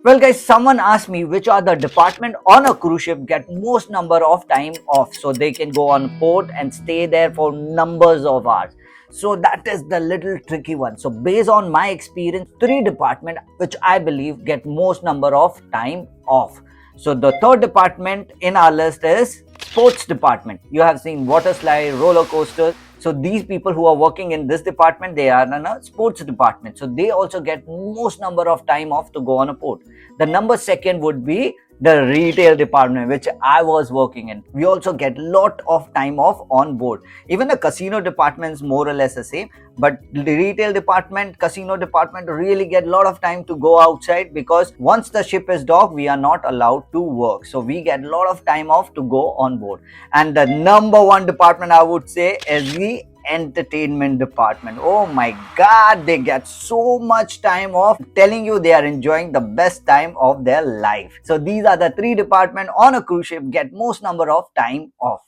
Well, guys, someone asked me which are the department on a cruise ship get most number of time off, so they can go on port and stay there for numbers of hours. So that is the little tricky one. So based on my experience, three department which I believe get most number of time off. So the third department in our list is sports department. You have seen water slide, roller coasters. So these people who are working in this department, they are in a sports department. So they also get most number of time off to go on a port. The number second would be the retail department, which I was working in. We also get lot of time off on board. Even the casino department is more or less the same, but the retail department, casino department really get a lot of time to go outside, because once the ship is docked, we are not allowed to work. So we get a lot of time off to go on board. And the number one department I would say is the entertainment department. Oh my god, they get so much time off, telling you they are enjoying the best time of their life. So these are the three departments on a cruise ship get most number of time off.